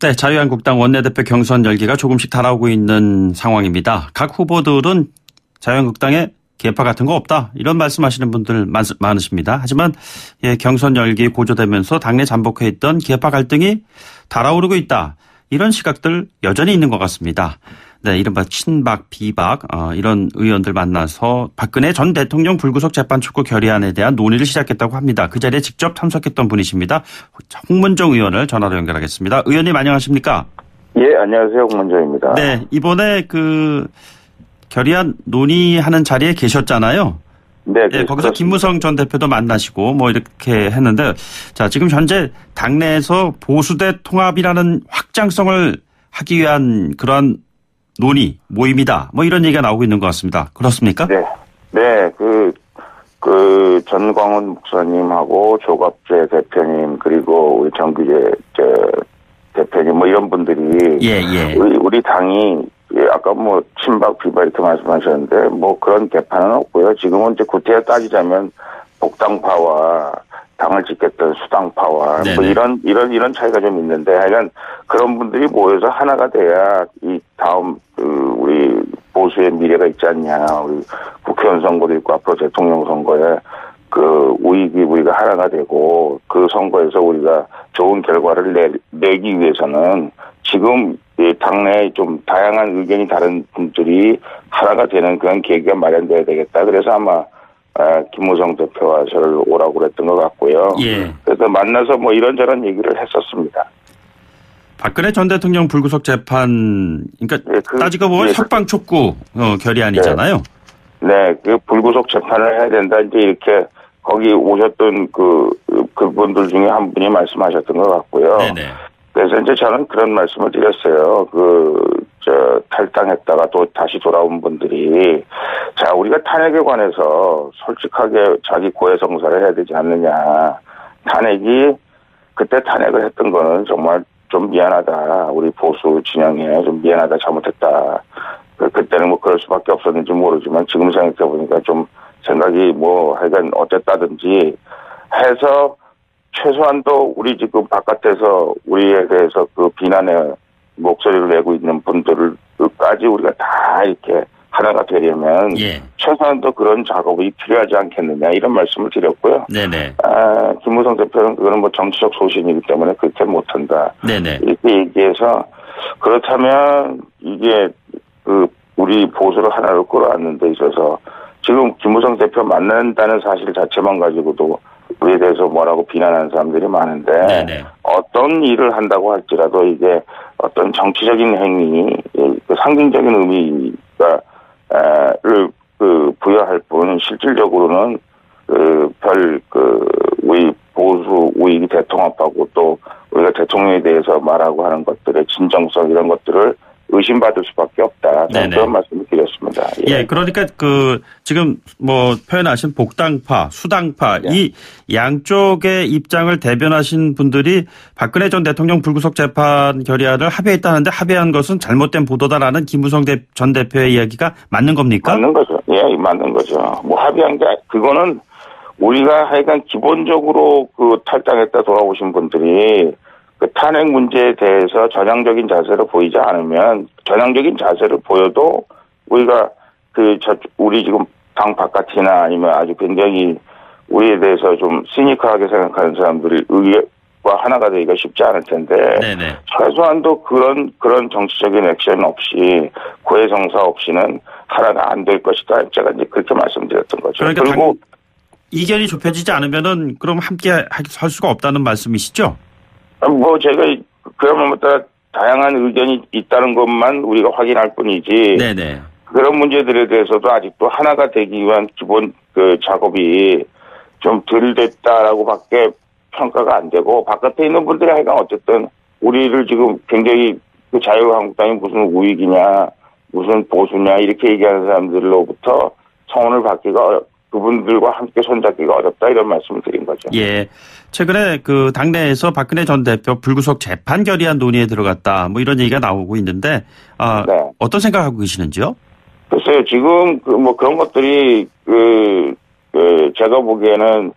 네, 자유한국당 원내대표 경선 열기가 조금씩 달아오고 있는 상황입니다. 각 후보들은 자유한국당에 계파 같은 거 없다 이런 말씀하시는 분들 많으십니다. 하지만 경선 열기 고조되면서 당내 잠복해 있던 계파 갈등이 달아오르고 있다. 이런 시각들 여전히 있는 것 같습니다. 네, 이른바 친박, 비박 이런 의원들 만나서 박근혜 전 대통령 불구속 재판 촉구 결의안에 대한 논의를 시작했다고 합니다. 그 자리에 직접 참석했던 분이십니다. 홍문정 의원을 전화로 연결하겠습니다. 의원님 안녕하십니까? 예, 안녕하세요. 홍문정입니다. 네, 이번에 그 결의안 논의하는 자리에 계셨잖아요. 네, 네, 거기서 김무성 전 대표도 만나시고 뭐 이렇게 했는데 자, 지금 현재 당내에서 보수대 통합이라는 확장성을 하기 위한 그런 논의, 모임이다. 뭐 이런 얘기가 나오고 있는 것 같습니다. 그렇습니까? 네. 네, 전광훈 목사님하고 조갑재 대표님, 그리고 우리 정규재 대표님, 뭐 이런 분들이. 예. 우리 당이, 아까 뭐 친박, 비박 이렇게 말씀하셨는데, 뭐 그런 개판은 없고요. 지금은 이제 구태여 따지자면 복당파와 당을 지켰던 수당파와 네네. 뭐 이런 차이가 좀 있는데 하여간 그런 분들이 모여서 하나가 돼야 이 다음 우리 보수의 미래가 있지 않냐. 우리 국회의원 선거도 있고 앞으로 대통령 선거에 그 우익이 우리가 하나가 되고 그 선거에서 우리가 좋은 결과를 내기 위해서는 지금 당내에 좀 다양한 의견이 다른 분들이 하나가 되는 그런 계기가 마련돼야 되겠다. 그래서 아마 김무성 대표와 저를 오라고 그랬던 것 같고요. 예. 그래서 만나서 뭐 이런저런 얘기를 했었습니다. 박근혜 전 대통령 불구속 재판, 그러니까 네, 따지고 보면 석방 촉구 결의안이잖아요. 네, 그 불구속 재판을 해야 된다. 이제 이렇게 거기 오셨던 그분들 중에 한 분이 말씀하셨던 것 같고요. 네네. 그래서 이제 저는 그런 말씀을 드렸어요. 탈당했다가 또 다시 돌아온 분들이, 자, 우리가 탄핵에 관해서 솔직하게 자기 고해성사를 해야 되지 않느냐. 그때 탄핵을 했던 거는 정말 좀 미안하다. 우리 보수 진영에 좀 미안하다. 잘못했다. 그때는 뭐 그럴 수밖에 없었는지 모르지만 지금 생각해보니까 좀 생각이 뭐 하여간 어쨌다든지 해서 최소한도 우리 지금 바깥에서 우리에 대해서 그 비난의 목소리를 내고 있는 분들까지 우리가 다 이렇게 하나가 되려면 최소한도 그런 작업이 필요하지 않겠느냐 이런 말씀을 드렸고요. 네네. 김무성 대표는 그거는 뭐 정치적 소신이기 때문에 그렇게 못한다. 네네. 이렇게 얘기해서 그렇다면 이게 우리 보수를 하나로 끌어안는 데 있어서 지금 김무성 대표 만난다는 사실 자체만 가지고도 우리에 대해서 뭐라고 비난하는 사람들이 많은데 네네. 어떤 일을 한다고 할지라도 이게 어떤 정치적인 행위, 상징적인 의미가 부여할 뿐 실질적으로는 우리 보수 우익이 대통합하고 또 우리가 대통령에 대해서 말하고 하는 것들의 진정성 이런 것들을 의심받을 수밖에 없다. 그런 말씀을 드렸습니다. 예, 그러니까 지금 뭐 표현하신 복당파, 수당파 이 양쪽의 입장을 대변하신 분들이 박근혜 전 대통령 불구속 재판 결의안을 합의했다는데 합의한 것은 잘못된 보도다라는 김무성 전 대표의 이야기가 맞는 겁니까? 맞는 거죠. 예, 맞는 거죠. 뭐 합의한 게 그거는 우리가 하여간 기본적으로 탈당했다 돌아오신 분들이 탄핵 문제에 대해서 전향적인 자세를 보이지 않으면 전향적인 자세를 보여도 우리가 우리 지금 당 바깥이나 아니면 아주 굉장히 우리에 대해서 좀 시니컬하게 생각하는 사람들이 의회와 하나가 되기가 쉽지 않을 텐데 네네. 최소한도 그런 정치적인 액션 없이 고해성사 없이는 하나가 안 될 것이다. 제가 이제 그렇게 말씀드렸던 거죠. 그러니까 그리고 이견이 좁혀지지 않으면은 그럼 함께 할 수가 없다는 말씀이시죠? 뭐 제가 그야말로 다양한 의견이 있다는 것만 우리가 확인할 뿐이지. 네네. 그런 문제들에 대해서도 아직도 하나가 되기 위한 기본 작업이 좀 덜 됐다라고밖에 평가가 안 되고 바깥에 있는 분들이 하여간 어쨌든 우리를 지금 굉장히 자유한국당이 무슨 우익이냐 무슨 보수냐 이렇게 얘기하는 사람들로부터 성원을 받기가 그분들과 함께 손잡기가 어렵다 이런 말씀을 드린 거죠. 예. 최근에 당내에서 박근혜 전 대표 불구속 재판 결의안 논의에 들어갔다 뭐 이런 얘기가 나오고 있는데 네. 어떤 생각하고 계시는지요? 글쎄요. 지금 뭐 그런 것들이 제가 보기에는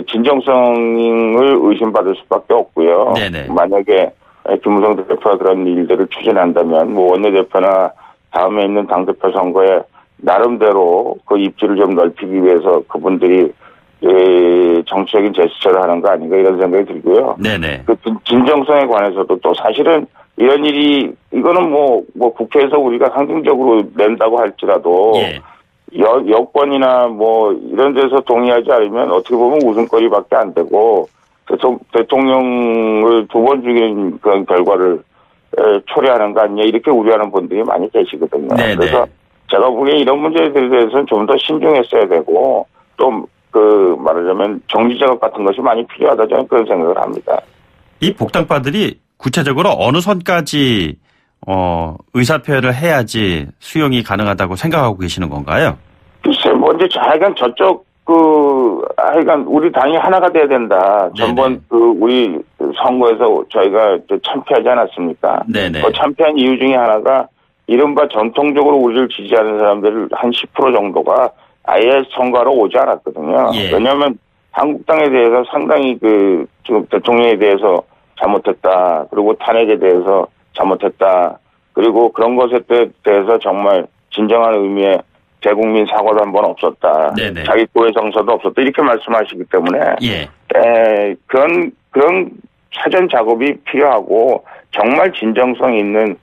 진정성을 의심받을 수밖에 없고요. 네네. 만약에 김무성 대표가 그런 일들을 추진한다면 뭐 원내대표나 다음에 있는 당대표 선거에 나름대로 그 입지를 좀 넓히기 위해서 그분들이 정치적인 제스처를 하는 거 아닌가 이런 생각이 들고요. 네네. 그 진정성에 관해서도 또 사실은 이런 일이 이거는 뭐 국회에서 우리가 상징적으로 낸다고 할지라도 예. 여권이나 뭐 이런 데서 동의하지 않으면 어떻게 보면 웃음거리밖에 안 되고 대통령을 두 번 죽인 그런 결과를 초래하는 거 아니냐 이렇게 우려하는 분들이 많이 계시거든요. 네네. 그래서 제가 보기에 이런 문제들에 대해서는 좀 더 신중했어야 되고 또 말하자면 정지 작업 같은 것이 많이 필요하다 저는 그런 생각을 합니다. 이 복당파들이 구체적으로 어느 선까지 의사표현을 해야지 수용이 가능하다고 생각하고 계시는 건가요? 글쎄, 뭐 이제 하여간 저쪽 하여간 우리 당이 하나가 돼야 된다. 전번 우리 선거에서 저희가 참패하지 않았습니까? 네네. 그 참패한 이유 중에 하나가 이른바 전통적으로 우리를 지지하는 사람들 한 10% 정도가 아예 선거하러 오지 않았거든요. 예. 왜냐하면 한국당에 대해서 상당히 지금 대통령에 대해서 잘못했다. 그리고 탄핵에 대해서 잘못했다. 그리고 그런 것에 대해서 정말 진정한 의미의 대국민 사과도 한 번 없었다. 네네. 자기 고해 정서도 없었다. 이렇게 말씀하시기 때문에 예. 그런 사전 작업이 필요하고 정말 진정성 있는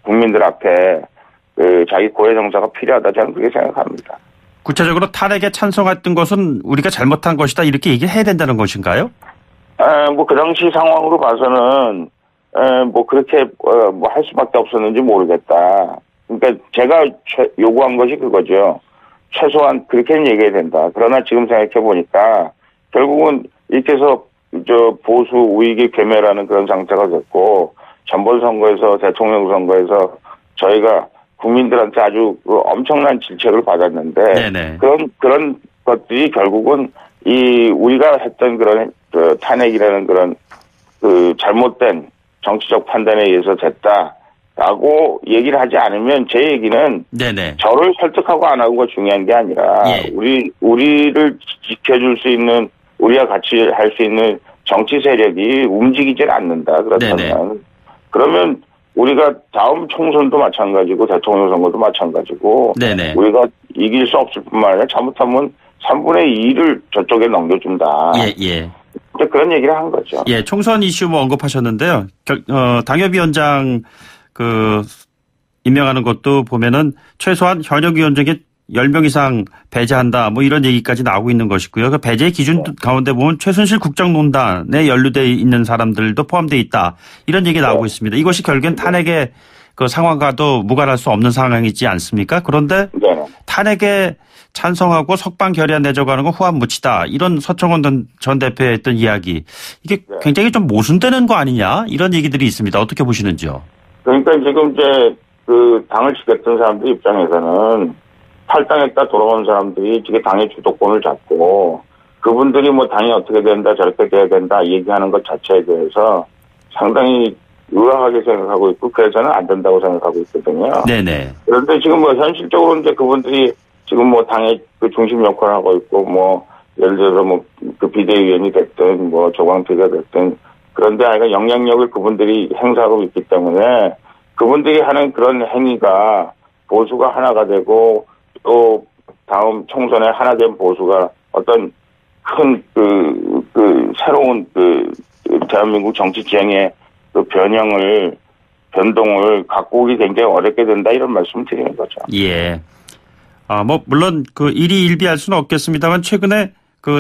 국민들 앞에 자기 고해 정서가 필요하다. 저는 그렇게 생각합니다. 구체적으로 탄핵에 찬성했던 것은 우리가 잘못한 것이다 이렇게 얘기를 해야 된다는 것인가요? 그 당시 상황으로 봐서는 그렇게 할 수밖에 없었는지 모르겠다. 그러니까 제가 요구한 것이 그거죠. 최소한 그렇게는 얘기해야 된다. 그러나 지금 생각해 보니까 결국은 이렇게 해서 보수 우익이 괴멸하는 그런 상태가 됐고 전번 선거에서 대통령 선거에서 저희가 국민들한테 아주 엄청난 질책을 받았는데 네네. 그런 것들이 결국은 우리가 했던 그런 탄핵이라는 그런 잘못된 정치적 판단에 의해서 됐다라고 얘기를 하지 않으면 제 얘기는 네네. 저를 설득하고 안 하고가 중요한 게 아니라 예. 우리를 지켜줄 수 있는 우리가 같이 할 수 있는 정치 세력이 움직이질 않는다. 그렇다면 네네. 그러면 우리가 다음 총선도 마찬가지고 대통령 선거도 마찬가지고 네네. 우리가 이길 수 없을 뿐만 아니라 잘못하면 3분의 2를 저쪽에 넘겨준다. 예. 그런 얘기를 한 거죠. 예, 총선 이슈 언급하셨는데요. 당협위원장 임명하는 것도 보면은 최소한 현역 위원 중에 10명 이상 배제한다 뭐 이런 얘기까지 나오고 있는 것이고요. 그 배제 기준 가운데 보면 최순실 국정농단에 연루돼 있는 사람들도 포함되어 있다. 이런 얘기 나오고 있습니다. 이것이 결국엔 탄핵의 상황과도 무관할 수 없는 상황이지 않습니까? 그런데 탄핵에 찬성하고 석방 결의안 내줘가는 건 후한무치다. 이런 서청원 전 대표의 했던 이야기. 이게 굉장히 좀 모순되는 거 아니냐? 이런 얘기들이 있습니다. 어떻게 보시는지요? 그러니까 지금 이제 당을 지켰던 사람들 입장에서는 탈당했다 돌아온 사람들이 지금 당의 주도권을 잡고 그분들이 뭐 당이 어떻게 된다 저렇게 돼야 된다 얘기하는 것 자체에 대해서 상당히 의아하게 생각하고 있고 그래서는 안 된다고 생각하고 있거든요. 네네. 그런데 지금 현실적으로 이제 그분들이 지금 당의 중심 역할을 하고 있고 예를 들어서 비대위원이 됐든 조광태가 됐든 그런데 아이가 영향력을 그분들이 행사하고 있기 때문에 그분들이 하는 그런 행위가 보수가 하나가 되고 또 다음 총선에 하나 된 보수가 어떤 큰 새로운 대한민국 정치 지형의 변동을 갖고 오기 굉장히 어렵게 된다 이런 말씀을 드리는 거죠. 예. 물론 일희일비할 수는 없겠습니다만 최근에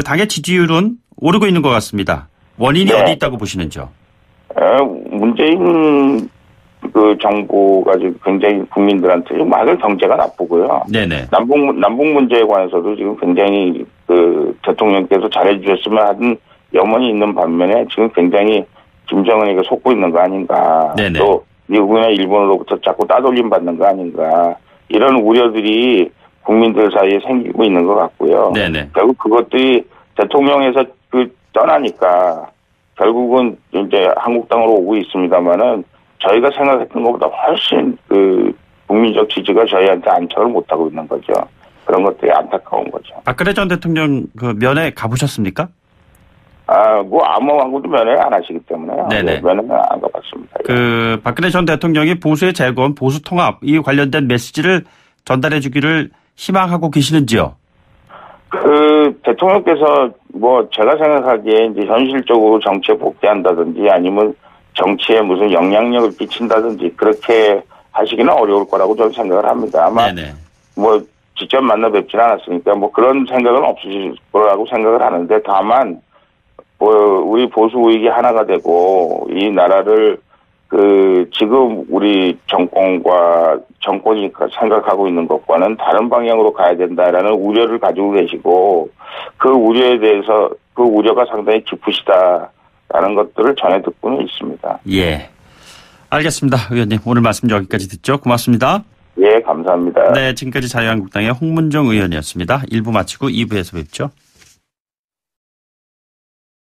당의 지지율은 오르고 있는 것 같습니다. 원인이 어디 있다고 보시는지요? 문재인 정부가 지금 굉장히 국민들한테 막을 경제가 나쁘고요. 네네. 남북 문제에 관해서도 지금 굉장히 대통령께서 잘해주셨으면 하는 염원이 있는 반면에 지금 굉장히 김정은에게 속고 있는 거 아닌가. 네네. 또 미국이나 일본으로부터 자꾸 따돌림 받는 거 아닌가. 이런 우려들이 국민들 사이에 생기고 있는 것 같고요. 네네. 결국 그것들이 대통령에서 떠나니까 결국은 이제 한국당으로 오고 있습니다만은 저희가 생각했던 것보다 훨씬 국민적 지지가 저희한테 안착을 못하고 있는 거죠. 그런 것들이 안타까운 거죠. 박근혜 전 대통령 면회 가보셨습니까? 뭐 아무도 면회 안 하시기 때문에 네네. 면회는 안 가봤습니다. 박근혜 전 대통령이 보수의 재건, 보수 통합 이 관련된 메시지를 전달해 주기를 희망하고 계시는지요? 대통령께서 제가 생각하기에 이제 현실적으로 정치에 복귀한다든지 아니면 정치에 무슨 영향력을 끼친다든지 그렇게 하시기는 어려울 거라고 저는 생각을 합니다. 아마 네네. 직접 만나 뵙지는 않았으니까 그런 생각은 없으실 거라고 생각을 하는데 다만 우리 보수 우익이 하나가 되고 이 나라를 지금 우리 정권이 생각하고 있는 것과는 다른 방향으로 가야 된다라는 우려를 가지고 계시고 그 우려에 대해서 그 우려가 상당히 깊으시다라는 것들을 전해 듣고는 있습니다. 예. 알겠습니다. 의원님 오늘 말씀 여기까지 듣죠. 고맙습니다. 예, 감사합니다. 네, 지금까지 자유한국당의 홍문정 의원이었습니다. 1부 마치고 2부에서 뵙죠.